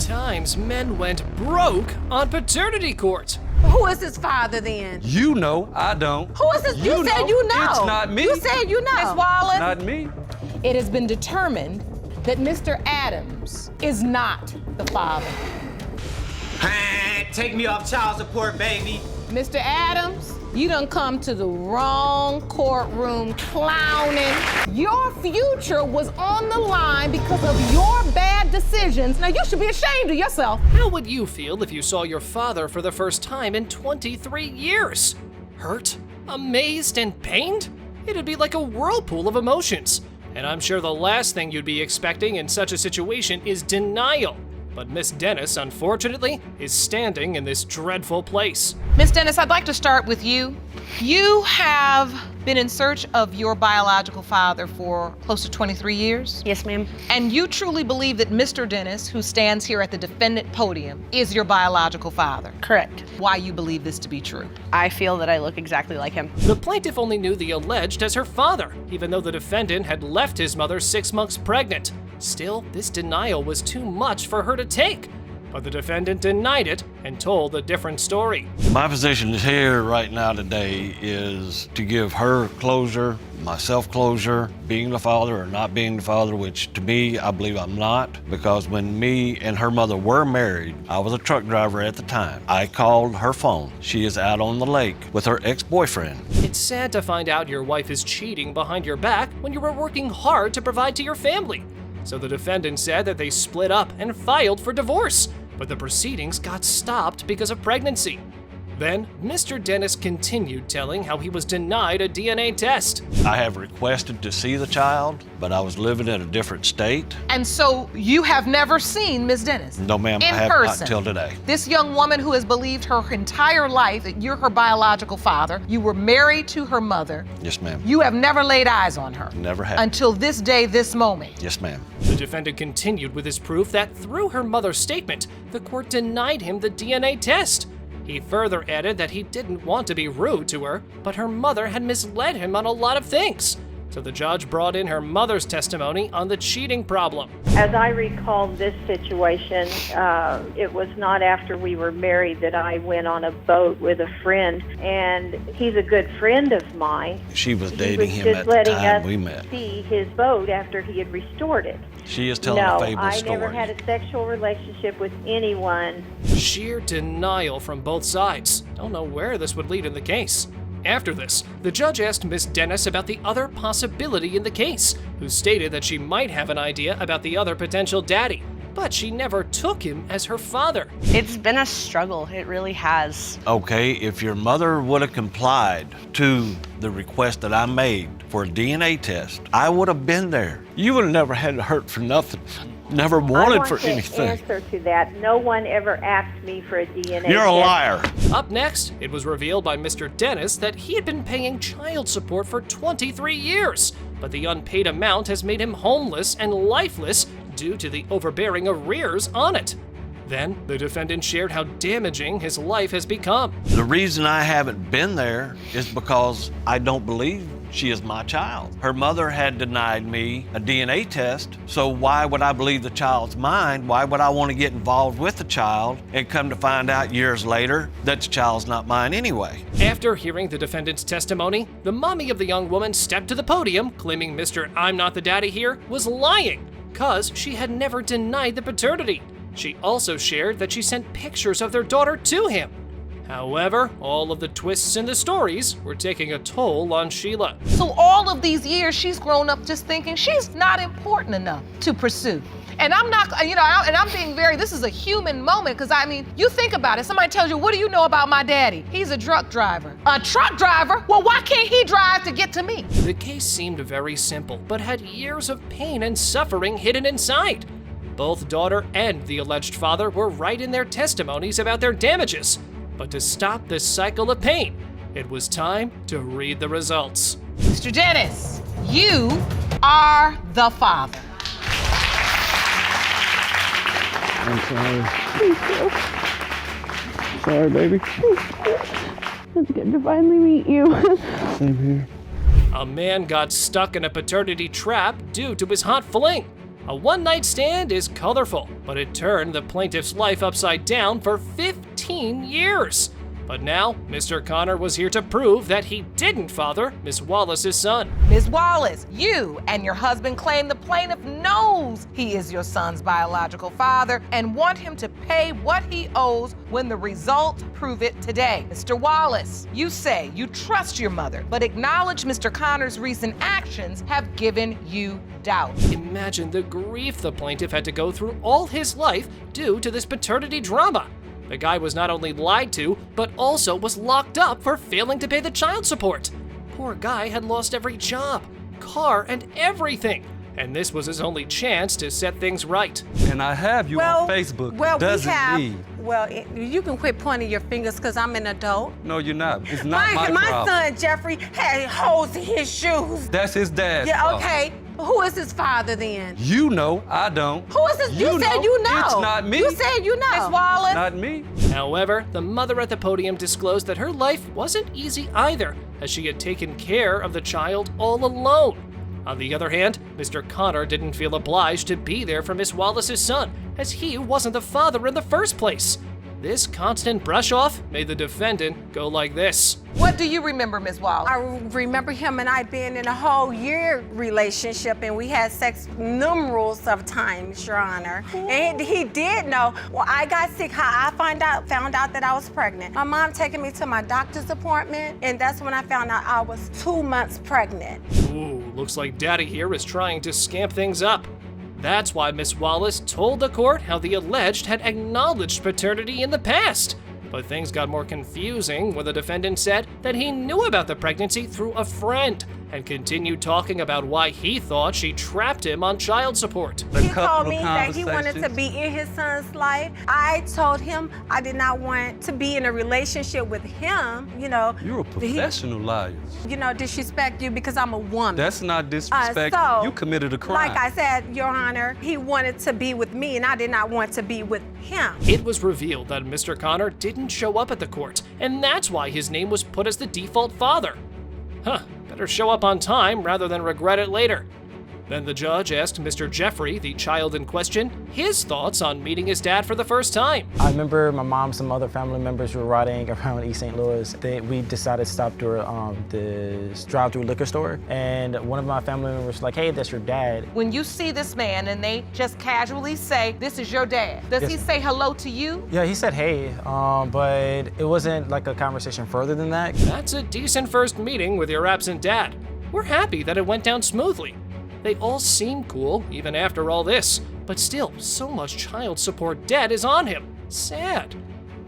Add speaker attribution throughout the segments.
Speaker 1: times men went broke on paternity court.
Speaker 2: Who is his father then?
Speaker 3: You know, I don't.
Speaker 2: Who is his? You said you know.
Speaker 3: It's not me.
Speaker 2: You said you know.
Speaker 4: Ms. Wallace,
Speaker 3: Not me.
Speaker 4: it has been determined that Mr. Adams is not the father.
Speaker 5: Take me off child support, baby.
Speaker 4: Mr. Adams, you done come to the wrong courtroom clowning. Your future was on the line because of your bad decisions. Now you should be ashamed of yourself.
Speaker 1: How would you feel if you saw your father for the first time in 23 years? Hurt? Amazed and pained? It'd be like a whirlpool of emotions. And I'm sure the last thing you'd be expecting in such a situation is denial. But Miss Dennis, unfortunately, is standing in this dreadful place.
Speaker 6: Miss Dennis, I'd like to start with you. You have been in search of your biological father for close to 23 years.
Speaker 2: Yes, ma'am.
Speaker 6: And you truly believe that Mr. Dennis, who stands here at the defendant podium, is your biological father.
Speaker 7: Correct.
Speaker 6: Why you believe this to be true?
Speaker 7: I feel that I look exactly like him.
Speaker 1: The plaintiff only knew the alleged as her father, even though the defendant had left his mother 6 months pregnant. Still, this denial was too much for her to take. But the defendant denied it and told a different story.
Speaker 8: My position here right now today is to give her closure, myself closure, being the father or not being the father, which to me, I believe I'm not, because when me and her mother were married, I was a truck driver at the time. I called her phone. She is out on the lake with her ex-boyfriend.
Speaker 1: It's sad to find out your wife is cheating behind your back when you were working hard to provide to your family. So the defendant said that they split up and filed for divorce, but the proceedings got stopped because of pregnancy. Then, Mr. Dennis continued telling how he was denied a DNA test.
Speaker 8: I have requested to see the child, but I was living in a different state.
Speaker 6: And so you have never seen Ms. Dennis?
Speaker 8: No, ma'am, I
Speaker 6: in
Speaker 8: have
Speaker 6: person.
Speaker 8: not till today.
Speaker 6: This young woman who has believed her entire life that you're her biological father, you were married to her mother.
Speaker 8: Yes, ma'am.
Speaker 6: You have never laid eyes on her.
Speaker 8: Never have.
Speaker 6: Until this day, this moment.
Speaker 8: Yes, ma'am.
Speaker 1: The defendant continued with his proof that through her mother's statement, the court denied him the DNA test. He further added that he didn't want to be rude to her, but her mother had misled him on a lot of things. So the judge brought in her mother's testimony on the cheating problem.
Speaker 9: As I recall this situation, it was not after we were married that I went on a boat with a friend, and he's a good friend of mine.
Speaker 8: She was dating him at the time we met.
Speaker 9: He was just letting us see his boat after he had restored it.
Speaker 8: She is telling a fable
Speaker 9: No, I
Speaker 8: story.
Speaker 9: never had a sexual relationship with anyone.
Speaker 1: Sheer denial from both sides. Don't know where this would lead in the case. After this, the judge asked Miss Dennis about the other possibility in the case, who stated that she might have an idea about the other potential daddy, but she never took him as her father.
Speaker 7: It's been a struggle, it really has.
Speaker 8: Okay, if your mother would have complied to the request that I made for a DNA test, I would have been there. You would have never had to hurt for nothing. Never wanted for anything.
Speaker 9: I want to answer to that. No one ever asked me for a DNA test.
Speaker 8: You're a liar.
Speaker 1: Up next, it was revealed by Mr. Dennis that he had been paying child support for 23 years, but the unpaid amount has made him homeless and lifeless due to the overbearing arrears on it. Then, the defendant shared how damaging his life has become.
Speaker 8: The reason I haven't been there is because I don't believe she is my child. Her mother had denied me a DNA test, so why would I believe the child's mine? Why would I want to get involved with the child and come to find out years later that the child's not mine anyway?
Speaker 1: After hearing the defendant's testimony, the mommy of the young woman stepped to the podium, claiming Mr. I'm not the daddy here was lying, cause she had never denied the paternity. She also shared that she sent pictures of their daughter to him. However, all of the twists in the stories were taking a toll on Sheila.
Speaker 6: So all of these years, she's grown up just thinking she's not important enough to pursue. And I'm not, and I'm being this is a human moment, because you think about it. Somebody tells you, what do you know about my daddy? He's a truck driver. A truck driver? Well, why can't he drive to get to me?
Speaker 1: The case seemed very simple, but had years of pain and suffering hidden inside. Both daughter and the alleged father were right in their testimonies about their damages. But to stop this cycle of pain, it was time to read the results.
Speaker 6: Mr. Dennis, you are the father.
Speaker 10: I'm sorry. Sorry, baby.
Speaker 11: It's good to finally meet you.
Speaker 10: Same here.
Speaker 1: A man got stuck in a paternity trap due to his hot fling. A one-night stand is colorful, but it turned the plaintiff's life upside down for 15 years. But now, Mr. Connor was here to prove that he didn't father Miss Wallace's son.
Speaker 6: Ms. Wallace, you and your husband claim the plaintiff knows he is your son's biological father and want him to pay what he owes when the results prove it today. Mr. Wallace, you say you trust your mother, but acknowledge Mr. Connor's recent actions have given you doubt.
Speaker 1: Imagine the grief the plaintiff had to go through all his life due to this paternity drama. The guy was not only lied to, but also was locked up for failing to pay the child support. Poor guy had lost every job, car, and everything. And this was his only chance to set things right.
Speaker 3: And I have you on Facebook.
Speaker 2: You can quit pointing your fingers because I'm an adult.
Speaker 3: No, you're not. It's not my
Speaker 2: My
Speaker 3: problem.
Speaker 2: son, Jeffrey, had holes in his shoes.
Speaker 3: That's his dad's
Speaker 2: Yeah,
Speaker 3: fault.
Speaker 2: okay. Who is his father then?
Speaker 3: You know, I don't.
Speaker 2: Who is his? You said you know.
Speaker 3: It's not me.
Speaker 2: You said you know.
Speaker 6: Ms. Wallace.
Speaker 3: Not me.
Speaker 1: However, the mother at the podium disclosed that her life wasn't easy either, as she had taken care of the child all alone. On the other hand, Mr. Connor didn't feel obliged to be there for Miss Wallace's son, as he wasn't the father in the first place. This constant brush-off made the defendant go like this.
Speaker 6: What do you remember, Ms. Wallace?
Speaker 2: I remember him and I being in a whole year relationship, and we had sex numerous of times, Your Honor. And he did know. Well, I got sick. How I found out that I was pregnant. My mom taking me to my doctor's appointment, and that's when I found out I was 2 months pregnant.
Speaker 1: Ooh, looks like Daddy here is trying to scamp things up. That's why Miss Wallace told the court how the alleged had acknowledged paternity in the past. But things got more confusing when the defendant said that he knew about the pregnancy through a friend and continued talking about why he thought she trapped him on child support.
Speaker 2: He told me that he wanted to be in his son's life. I told him I did not want to be in a relationship with him. You know,
Speaker 3: You're a professional liar.
Speaker 2: Disrespect you because I'm a woman.
Speaker 3: That's not disrespect. You committed a crime.
Speaker 2: Like I said, Your Honor, he wanted to be with me and I did not want to be with him.
Speaker 1: It was revealed that Mr. Connor didn't show up at the court, and that's why his name was put as the default father. Huh, better show up on time rather than regret it later. Then the judge asked Mr. Jeffrey, the child in question, his thoughts on meeting his dad for the first time.
Speaker 12: I remember my mom, some other family members were riding around East St. Louis. We decided to stop through the drive-through liquor store, and one of my family members was like, "Hey, that's your dad."
Speaker 6: When you see this man and they just casually say, "This is your dad," does he say hello to you?
Speaker 12: Yeah, he said hey, but it wasn't like a conversation further than that.
Speaker 1: That's a decent first meeting with your absent dad. We're happy that it went down smoothly. They all seem cool, even after all this, but still, so much child support debt is on him. Sad.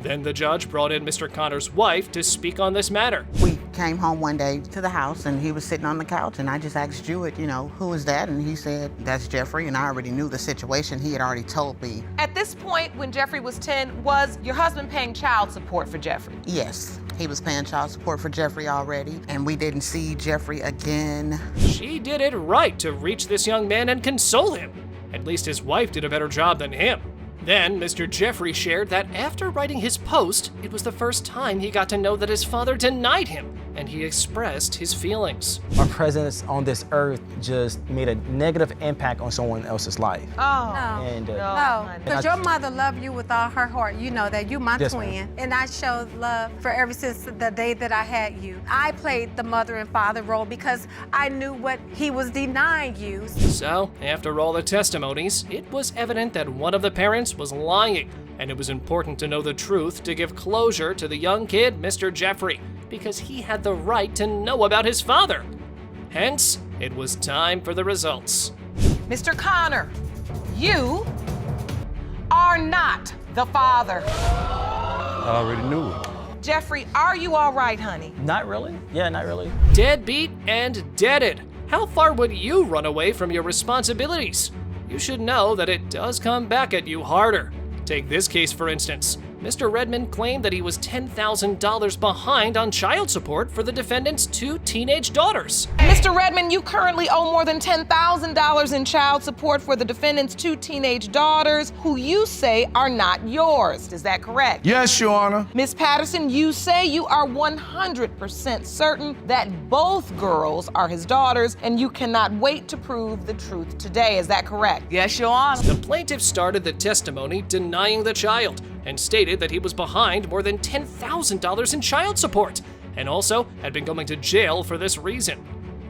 Speaker 1: Then the judge brought in Mr. Connor's wife to speak on this matter.
Speaker 13: We came home one day to the house and he was sitting on the couch and I just asked Jewett, who is that? And he said, that's Jeffrey, and I already knew the situation. He had already told me.
Speaker 6: At this point, when Jeffrey was 10, was your husband paying child support for Jeffrey?
Speaker 13: Yes, he was paying child support for Jeffrey already, and we didn't see Jeffrey again.
Speaker 1: She did it right to reach this young man and console him. At least his wife did a better job than him. Then, Mr. Jeffrey shared that after writing his post, it was the first time he got to know that his father denied him, and he expressed his feelings.
Speaker 12: Our presence on this earth just made a negative impact on someone else's life.
Speaker 6: Oh,
Speaker 2: No, because your mother loved you with all her heart. You know that. You my
Speaker 12: Yes,
Speaker 2: twin.
Speaker 12: ma'am.
Speaker 2: And I showed love for ever since the day that I had you. I played the mother and father role because I knew what he was denying you.
Speaker 1: So, after all the testimonies, it was evident that one of the parents was lying, and it was important to know the truth to give closure to the young kid, Mr. Jeffrey, because he had the right to know about his father. Hence, it was time for the results.
Speaker 6: Mr. Connor, you are not the father.
Speaker 3: I already knew it.
Speaker 6: Jeffrey, are you all right, honey?
Speaker 12: Not really. Yeah, not really.
Speaker 1: Deadbeat and deaded. How far would you run away from your responsibilities? You should know that it does come back at you harder. Take this case, for instance. Mr. Redmond claimed that he was $10,000 behind on child support for the defendant's 2 teenage daughters.
Speaker 6: Mr. Redmond, you currently owe more than $10,000 in child support for the defendant's 2 teenage daughters, who you say are not yours. Is that correct?
Speaker 14: Yes, Your Honor.
Speaker 6: Ms. Patterson, you say you are 100% certain that both girls are his daughters, and you cannot wait to prove the truth today. Is that correct?
Speaker 15: Yes, Your Honor.
Speaker 1: The plaintiff started the testimony denying the child and stated that he was behind more than $10,000 in child support and also had been going to jail for this reason.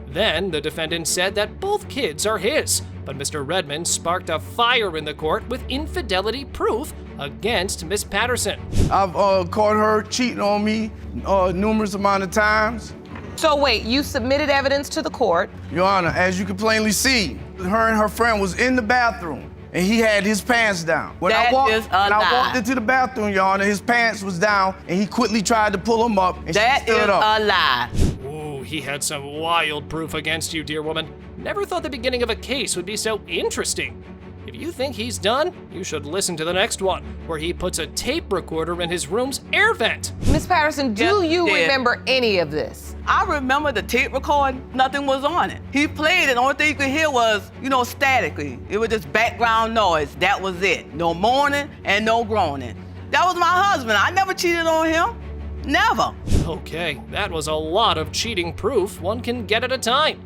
Speaker 1: Then the defendant said that both kids are his, but Mr. Redmond sparked a fire in the court with infidelity proof against Miss Patterson.
Speaker 14: I've caught her cheating on me numerous amount of times.
Speaker 6: So wait, you submitted evidence to the court.
Speaker 14: Your Honor, as you can plainly see, her and her friend was in the bathroom and he had his pants down. When I walked into the bathroom, Your Honor, his pants was down and he quickly tried to pull them up and she stood up.
Speaker 15: That is a lie.
Speaker 1: Ooh, he had some wild proof against you, dear woman. Never thought the beginning of a case would be so interesting. If you think he's done, you should listen to the next one, where he puts a tape recorder in his room's air vent.
Speaker 6: Miss Patterson, do you remember any of this?
Speaker 15: I remember the tape recording, nothing was on it. He played it, the only thing you could hear was, statically. It was just background noise, that was it. No moaning and no groaning. That was my husband, I never cheated on him, never.
Speaker 1: Okay, that was a lot of cheating proof one can get at a time.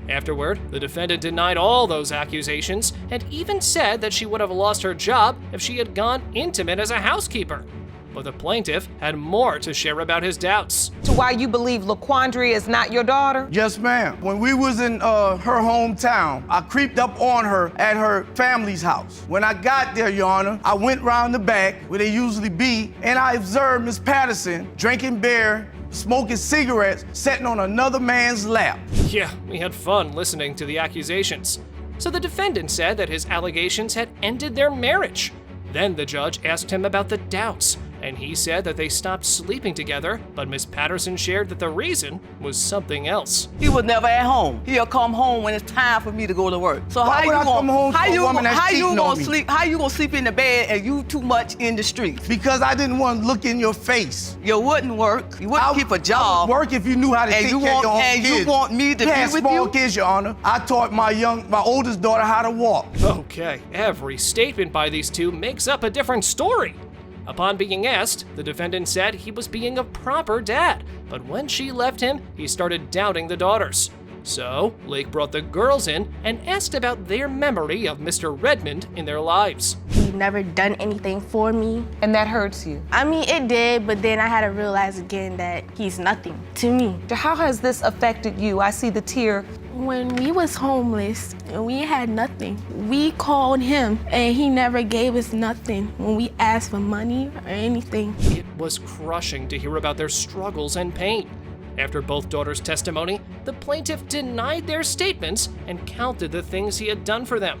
Speaker 1: Afterward, the defendant denied all those accusations and even said that she would have lost her job if she had gone intimate as a housekeeper. But the plaintiff had more to share about his doubts.
Speaker 6: To why you believe LaQuandria is not your daughter?
Speaker 14: Yes, ma'am. When we was in her hometown, I creeped up on her at her family's house. When I got there, Your Honor, I went round the back where they usually be, and I observed Miss Patterson drinking beer, smoking cigarettes, sitting on another man's lap.
Speaker 1: Yeah, we had fun listening to the accusations. So the defendant said that his allegations had ended their marriage. Then the judge asked him about the doubts, and he said that they stopped sleeping together, but Miss Patterson shared that the reason was something else.
Speaker 15: He was never at home. He'll come home when it's time for me to go to work. So
Speaker 14: Why would I come home to a woman that's cheating on me?
Speaker 15: How you gonna sleep in the bed and you too much in the streets?
Speaker 14: Because I didn't want to look in your face.
Speaker 15: You wouldn't work. You wouldn't keep a job.
Speaker 14: I would work if you knew how to take care of your own kids.
Speaker 15: And you want me to be with you?
Speaker 14: Small kids, Your Honor. I taught my oldest daughter how to walk.
Speaker 1: Okay, every statement by these two makes up a different story. Upon being asked, the defendant said he was being a proper dad, but when she left him, he started doubting the daughters. So, Lake brought the girls in and asked about their memory of Mr. Redmond in their lives.
Speaker 16: He never done anything for me.
Speaker 6: And that hurts you?
Speaker 16: I mean, it did, but then I had to realize again that he's nothing to me.
Speaker 6: How has this affected you? I see the tear.
Speaker 16: When we was homeless and we had nothing, we called him and he never gave us nothing when we asked for money or anything.
Speaker 1: It was crushing to hear about their struggles and pain. After both daughters' testimony, the plaintiff denied their statements and counted the things he had done for them.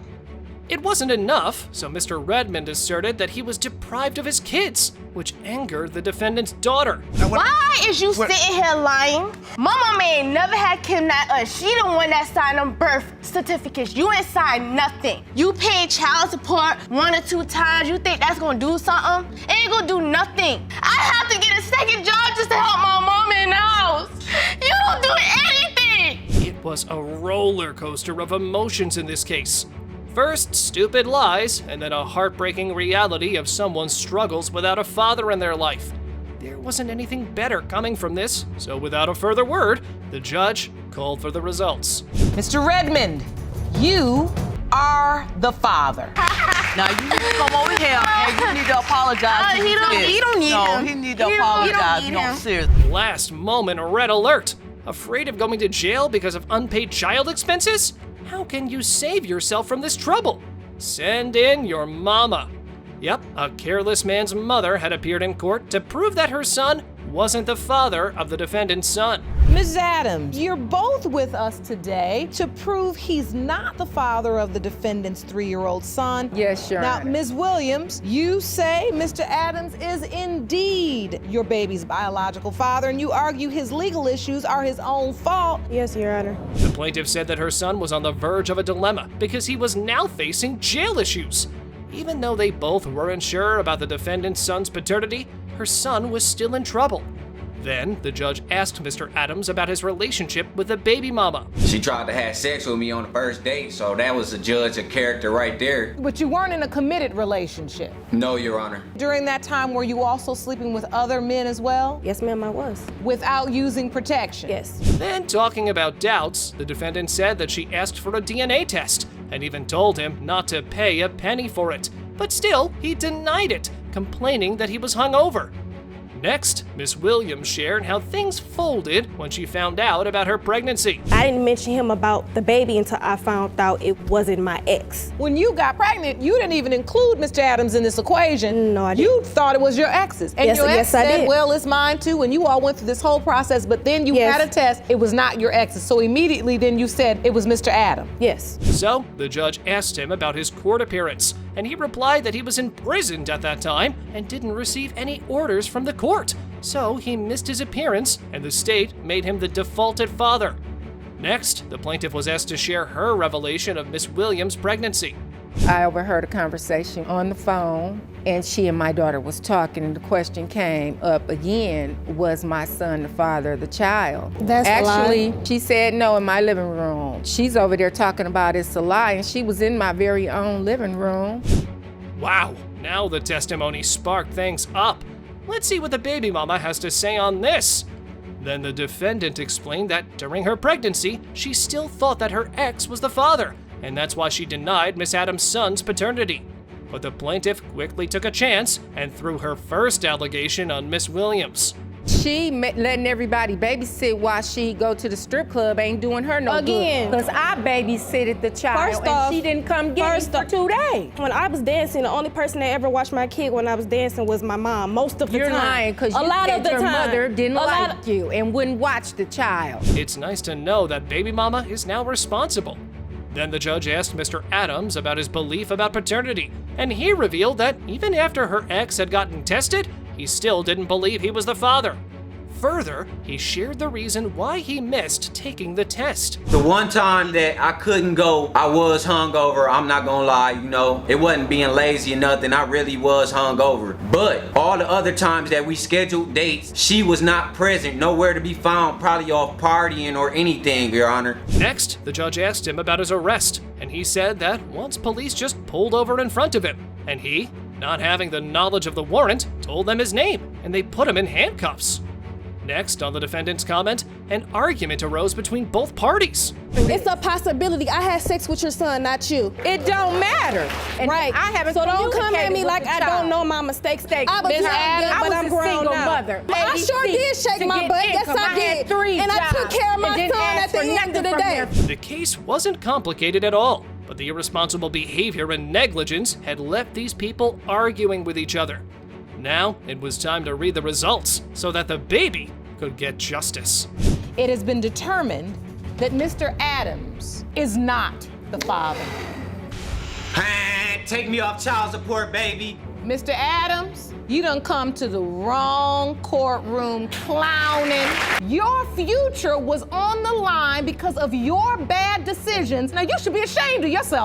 Speaker 1: It wasn't enough, so Mr. Redmond asserted that he was deprived of his kids, which angered the defendant's daughter.
Speaker 16: Why is you sitting here lying? My mama ain't never had kidnapped us. She the one that signed them birth certificates. You ain't signed nothing. You paid child support 1 or 2 times. You think that's gonna do something? It ain't gonna do nothing. I have to get a second job just to help my mama in the house. You don't do anything.
Speaker 1: It was a roller coaster of emotions in this case. First, stupid lies, and then a heartbreaking reality of someone's struggles without a father in their life. There wasn't anything better coming from this, so without a further word, the judge called for the results.
Speaker 6: Mr. Redmond, you are the father.
Speaker 15: Now you need to come over here and you need to apologize to his kids.
Speaker 16: He don't need him.
Speaker 15: He need to apologize. No, seriously.
Speaker 1: Last moment red alert. Afraid of going to jail because of unpaid child expenses? How can you save yourself from this trouble? Send in your mama. Yep, a careless man's mother had appeared in court to prove that her son wasn't the father of the defendant's son.
Speaker 4: Ms. Adams, you're both with us today to prove he's not the father of the defendant's 3-year-old son.
Speaker 17: Yes, Your
Speaker 4: Now,
Speaker 17: Honor.
Speaker 4: Ms. Williams, you say Mr. Adams is indeed your baby's biological father, and you argue his legal issues are his own fault.
Speaker 17: Yes, Your Honor.
Speaker 1: The plaintiff said that her son was on the verge of a dilemma because he was now facing jail issues. even though they both weren't sure about the defendant's son's paternity, her son was still in trouble. Then, the judge asked Mr. Adams about his relationship with the baby mama.
Speaker 17: She tried to have sex with me on the first date, so that was a judge of character right there.
Speaker 4: But you weren't in a committed relationship.
Speaker 17: No, Your Honor.
Speaker 4: During that time, were you also sleeping with other men as well?
Speaker 18: Yes, ma'am, I was.
Speaker 4: Without using protection?
Speaker 18: Yes.
Speaker 1: Then, talking about doubts, the defendant said that she asked for a DNA test and even told him not to pay a penny for it. But still, he denied it, complaining that he was hungover. Next, Miss Williams shared how things folded when she found out about her pregnancy.
Speaker 18: I didn't mention him about the baby until I found out it wasn't my ex.
Speaker 4: When you got pregnant, you didn't even include Mr. Adams in this equation.
Speaker 18: No, I didn't.
Speaker 4: You thought it was your ex's. And
Speaker 18: yes,
Speaker 4: your ex
Speaker 18: yes, I
Speaker 4: said,
Speaker 18: did.
Speaker 4: well, it's mine too, and you all went through this whole process, but then you
Speaker 18: Yes.
Speaker 4: had a test, it was not your ex's. So immediately then you said it was Mr. Adams.
Speaker 18: Yes.
Speaker 1: So, the judge asked him about his court appearance, and he replied that he was imprisoned at that time and didn't receive any orders from the court. So he missed his appearance, and the state made him the defaulted father. Next, the plaintiff was asked to share her revelation of Miss Williams' pregnancy.
Speaker 19: I overheard a conversation on the phone, and she and my daughter was talking, and the question came up again, was my son the father of the child?
Speaker 18: That's
Speaker 19: Actually,
Speaker 18: a lie.
Speaker 19: she said no in my living room. She's over there talking about it's a lie, and she was in my very own living room.
Speaker 1: Wow, now the testimony sparked things up. Let's see what the baby mama has to say on this. Then the defendant explained that during her pregnancy, she still thought that her ex was the father, and that's why she denied Miss Adams' son's paternity. But the plaintiff quickly took a chance and threw her first allegation on Miss Williams.
Speaker 19: She letting everybody babysit while she go to the strip club ain't doing her no
Speaker 18: Again.
Speaker 19: good. Because I babysitted the child
Speaker 18: First
Speaker 19: and
Speaker 18: off-
Speaker 19: she didn't come get me for 2 days.
Speaker 18: When I was dancing, the only person that ever watched my kid when I was dancing was my mom, most of the
Speaker 19: You're
Speaker 18: time.
Speaker 19: lying because
Speaker 18: A
Speaker 19: you
Speaker 18: lot
Speaker 19: said
Speaker 18: of the
Speaker 19: your
Speaker 18: time.
Speaker 19: mother didn't
Speaker 18: A lot
Speaker 19: like you and wouldn't watch the child.
Speaker 1: It's nice to know that baby mama is now responsible. Then the judge asked Mr. Adams about his belief about paternity, and he revealed that even after her ex had gotten tested, he still didn't believe he was the father. Further, he shared the reason why he missed taking the test.
Speaker 5: The one time that I couldn't go, I was hungover. I'm not gonna lie, you know. It wasn't being lazy or nothing. I really was hungover. But all the other times that we scheduled dates, she was not present, nowhere to be found, probably off partying or anything, Your Honor.
Speaker 1: Next, the judge asked him about his arrest, and he said that once police just pulled over in front of him, and he, not having the knowledge of the warrant, told them his name, and they put him in handcuffs. Next, on the defendant's comment, an argument arose between both parties.
Speaker 18: It's a possibility. I had sex with your son, not you.
Speaker 19: It don't matter. And
Speaker 18: right.
Speaker 19: I haven't
Speaker 18: So don't come at
Speaker 19: communicated
Speaker 18: me
Speaker 19: with
Speaker 18: like
Speaker 19: the
Speaker 18: I
Speaker 19: child.
Speaker 18: don't know my mistakes. I was
Speaker 19: Miss
Speaker 18: young,
Speaker 19: Adams,
Speaker 18: but
Speaker 19: I
Speaker 18: I'm
Speaker 19: was a
Speaker 18: grown
Speaker 19: single
Speaker 18: now.
Speaker 19: mother.
Speaker 18: I
Speaker 19: Baby
Speaker 18: sure
Speaker 19: seat
Speaker 18: did shake
Speaker 19: to
Speaker 18: my
Speaker 19: get
Speaker 18: butt. Yes,
Speaker 19: income.
Speaker 18: I did.
Speaker 19: had 3
Speaker 18: and
Speaker 19: jobs
Speaker 18: I took care of my
Speaker 19: and didn't
Speaker 18: son
Speaker 19: ask
Speaker 18: at the
Speaker 19: for
Speaker 18: end of the
Speaker 19: nothing from
Speaker 18: day.
Speaker 19: them.
Speaker 1: The case wasn't complicated at all, but the irresponsible behavior and negligence had left these people arguing with each other. Now, it was time to read the results so that the baby could get justice.
Speaker 4: It has been determined that Mr. Adams is not the father.
Speaker 5: Take me off child support, baby.
Speaker 4: Mr. Adams, you done come to the wrong courtroom clowning. Your future was on the line because of your bad decisions. Now you should be ashamed of yourself.